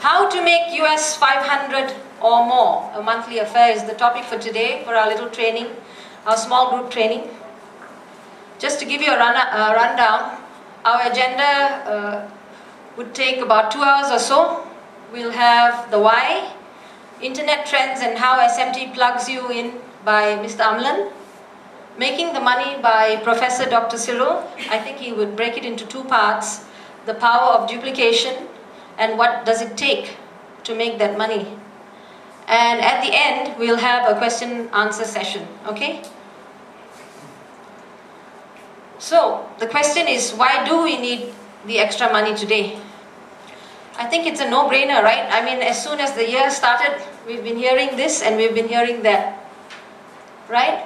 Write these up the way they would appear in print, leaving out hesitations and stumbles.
How to make US 500 or more a monthly affair is the topic for today for our little training, our small group training. Just to give you a rundown, our agenda would take about 2 hours or so. We'll have the why, internet trends and how SMT plugs you in by Mr. Amlan, making the money by Professor Dr. Cyril. I think he would break it into 2 parts, the power of duplication and what does it take to make that money. And at the end, we'll have a question answer session, okay? So, the question is, why do we need the extra money today? I think it's a no-brainer, right? I mean, as soon as the year started, we've been hearing this and we've been hearing that, right?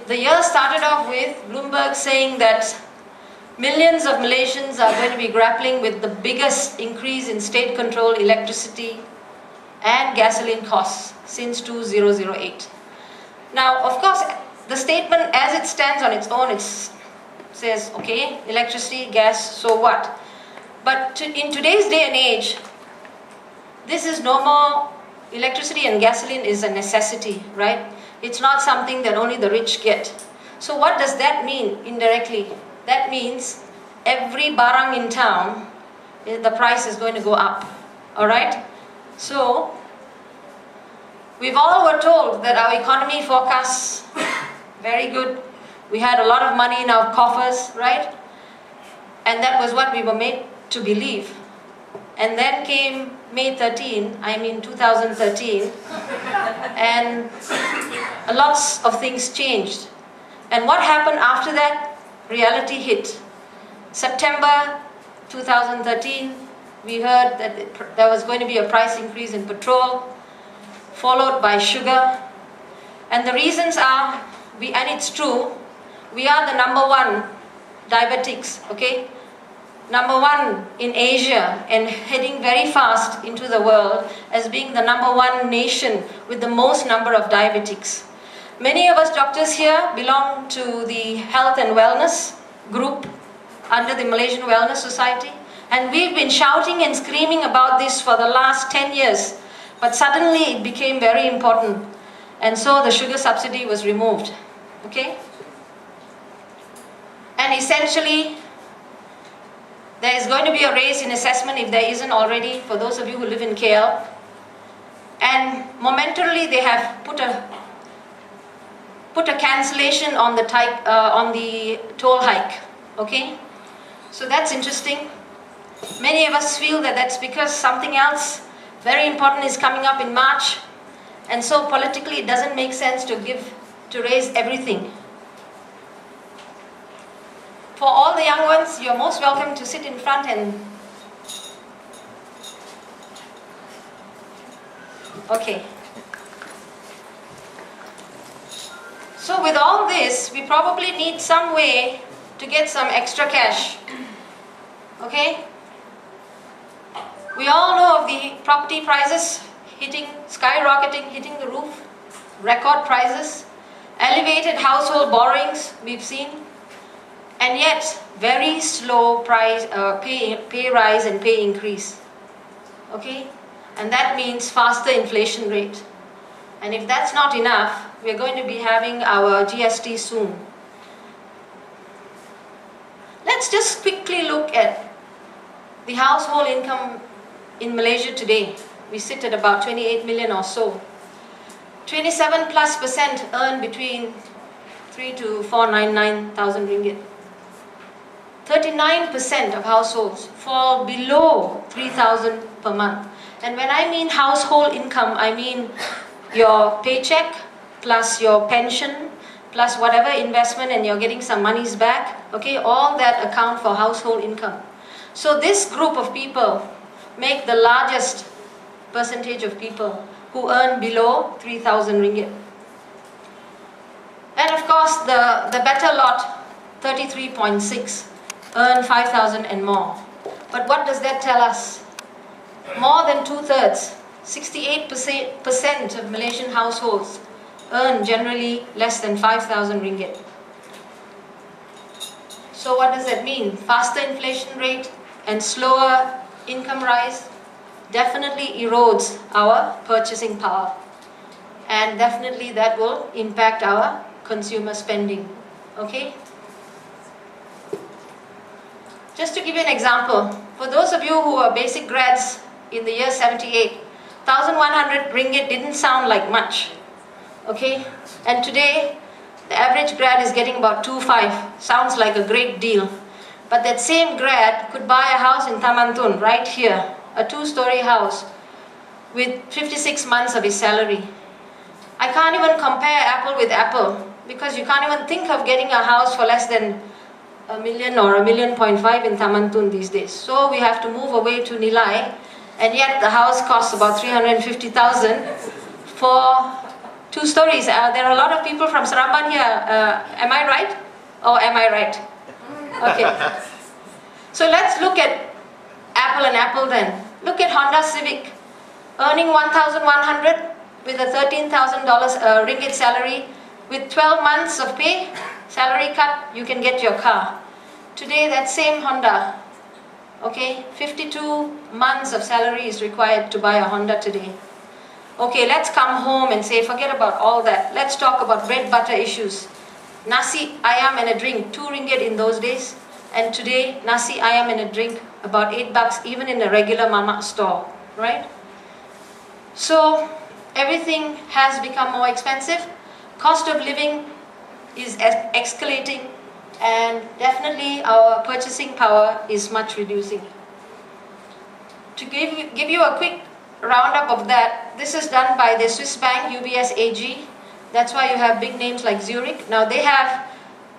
The year started off with Bloomberg saying that millions of Malaysians are going to be grappling with the biggest increase in state-controlled electricity and gasoline costs since 2008. Now, of course, the statement as it stands on its own, it says, okay, electricity, gas, so what? But in today's day and age, this is no more, electricity and gasoline is a necessity, right? It's not something that only the rich get. So what does that mean indirectly? That means every barang in town, the price is going to go up, all right? So, we've all were told that our economy forecasts very good. We had a lot of money in our coffers, right? And that was what we were made to believe. And then came May 2013, and lots of things changed. And what happened after that? Reality hit. September 2013, we heard that there was going to be a price increase in petrol, followed by sugar. And the reasons are, and it's true, we are the #1 diabetics, okay? #1 in Asia and heading very fast into the world as being the #1 nation with the most number of diabetics. Many of us doctors here belong to the health and wellness group under the Malaysian Wellness Society, and we've been shouting and screaming about this for the last 10 years, but suddenly it became very important, and so the sugar subsidy was removed, okay? And essentially, there is going to be a raise in assessment if there isn't already, for those of you who live in KL, and momentarily they have put a cancellation on the toll hike, okay? So that's interesting. Many of us feel that that's because something else very important is coming up in March, and so politically it doesn't make sense to raise everything. For all the young ones, you're most welcome to sit in front and... Okay. So with all this, we probably need some way to get some extra cash, okay? We all know of the property prices skyrocketing, hitting the roof, record prices, elevated household borrowings we've seen, and yet very slow pay rise and pay increase, okay? And that means faster inflation rate. And if that's not enough, we're going to be having our GST soon. Let's just quickly look at the household income in Malaysia today. We sit at about 28 million or so. 27+% earn between 3 to 499,000 ringgit. 39% of households fall below 3,000 per month. And when I mean household income, I mean your paycheck plus your pension plus whatever investment, and you're getting some monies back, okay, all that account for household income. So this group of people make the largest percentage of people who earn below 3,000 ringgit. And of course the better lot, 33.6, earn 5,000 and more. But what does that tell us? More than 2/3, 68% of Malaysian households earn generally less than 5,000 ringgit. So what does that mean? Faster inflation rate and slower income rise? definitely erodes our purchasing power. And definitely that will impact our consumer spending. Okay? Just to give you an example, for those of you who are basic grads in the year 78, 1,100 ringgit didn't sound like much. Okay? And today, the average grad is getting about 2.5. Sounds like a great deal. But that same grad could buy a house in Taman Tun, right here, a 2-story house with 56 months of his salary. I can't even compare apple with apple, because you can't even think of getting a house for less than $1 million or $1.5 million in Taman Tun these days. So we have to move away to Nilai, and yet the house costs about 350,000 for 2 stories. There are a lot of people from Saramban here. Am I right? Or am I right? Okay. So let's look at apple and apple then. Look at Honda Civic, earning 1,100 with a $13,000 ringgit salary, with 12 months of pay, salary cut, you can get your car. Today, that same Honda, okay, 52 months of salary is required to buy a Honda today. Okay, let's come home and say, forget about all that. Let's talk about bread butter issues. Nasi ayam and a drink, 2 ringgit in those days. And today, nasi ayam and a drink, about 8 bucks, even in a regular mama store, right? So, everything has become more expensive. Cost of living is escalating, and definitely our purchasing power is much reducing. To give you a quick roundup of that, this is done by the Swiss bank UBS AG. That's why you have big names like Zurich. Now they have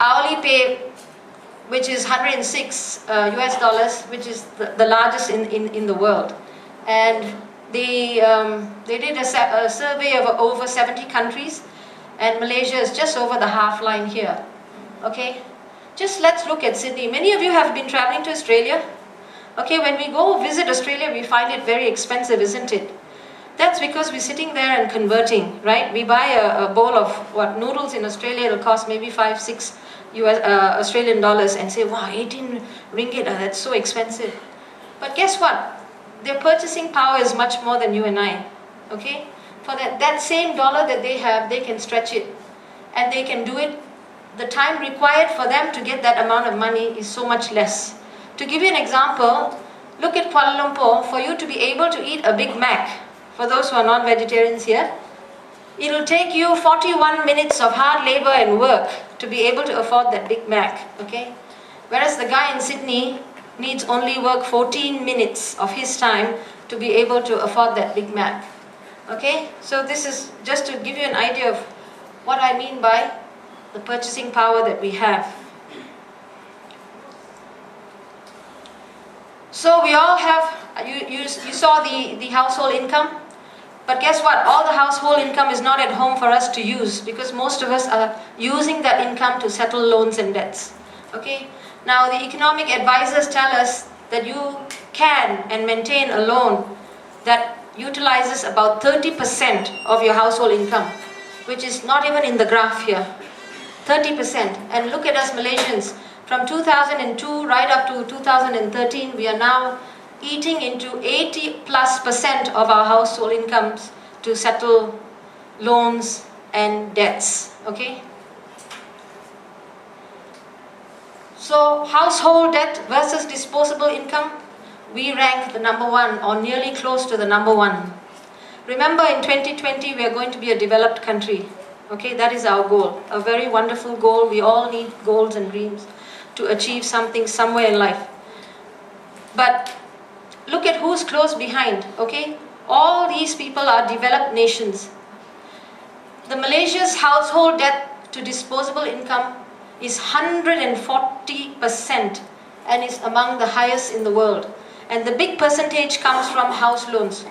hourly pay, which is 106 US dollars, which is the largest in the world. And they did a survey of over 70 countries, and Malaysia is just over the half line here. Okay, just let's look at Sydney. Many of you have been traveling to Australia. Okay, when we go visit Australia, we find it very expensive, isn't it? That's because we're sitting there and converting, right? We buy a bowl of noodles in Australia, it'll cost maybe 5-6 Australian dollars, and say, wow, 18 ringgit, that's so expensive. But guess what? Their purchasing power is much more than you and I, okay? For that same dollar that they have, they can stretch it. And they can do it. The time required for them to get that amount of money is so much less. To give you an example, look at Kuala Lumpur. For you to be able to eat a Big Mac, for those who are non-vegetarians here, it'll take you 41 minutes of hard labor and work to be able to afford that Big Mac, okay? Whereas the guy in Sydney needs only work 14 minutes of his time to be able to afford that Big Mac. Okay, so this is just to give you an idea of what I mean by the purchasing power that we have. So we all have, you saw the household income, but guess what? All the household income is not at home for us to use, because most of us are using that income to settle loans and debts. Okay. Now, the economic advisors tell us that you can and maintain a loan that utilizes about 30% of your household income, which is not even in the graph here. 30%. And look at us Malaysians. From 2002 right up to 2013, we are now eating into 80+% of our household incomes to settle loans and debts. Okay? So, household debt versus disposable income, we rank the #1 or nearly close to the #1. Remember, in 2020, we are going to be a developed country. Okay, that is our goal. A very wonderful goal. We all need goals and dreams to achieve something somewhere in life. But look at who's close behind, okay? All these people are developed nations. The Malaysia's household debt to disposable income is 140% and is among the highest in the world. And the big percentage comes from house loans.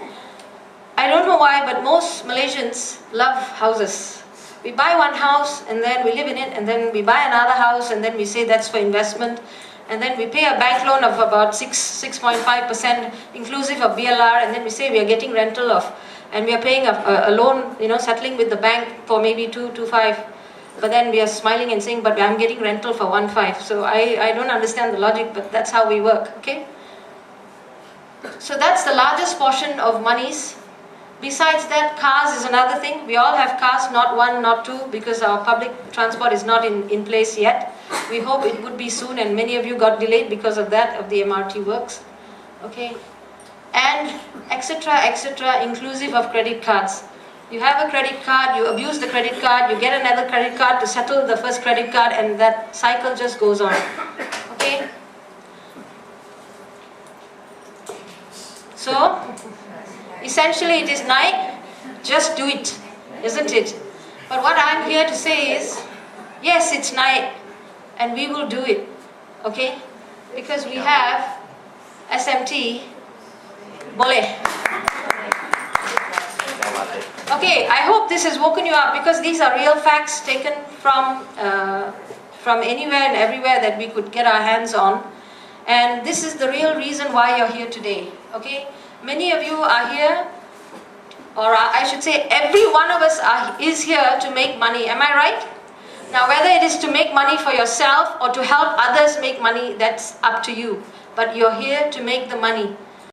I don't know why, but most Malaysians love houses. We buy one house and then we live in it, and then we buy another house and then we say that's for investment, and then we pay a bank loan of about 6.5% inclusive of BLR, and then we say we are getting rental of, and we are paying a loan, settling with the bank for maybe 2.25, but then we are smiling and saying, but I'm getting rental for 1.5. So I don't understand the logic, but that's how we work, okay? So that's the largest portion of monies. Besides that, cars is another thing. We all have cars, not one, not two, because our public transport is not in place yet. We hope it would be soon, and many of you got delayed because of that, of the MRT works. Okay, and etc., etc., inclusive of credit cards. You have a credit card, you abuse the credit card, you get another credit card to settle the first credit card, and that cycle just goes on. Okay? So, essentially it is night, just do it, isn't it? But what I'm here to say is, yes, it's night, and we will do it. Okay? Because we have SMT, boleh. Okay, I hope this has woken you up, because these are real facts taken from anywhere and everywhere that we could get our hands on. And this is the real reason why you're here today. Okay? Many of you are here, or I should say every one of us is here to make money. Am I right? Now whether it is to make money for yourself or to help others make money, that's up to you. But you're here to make the money.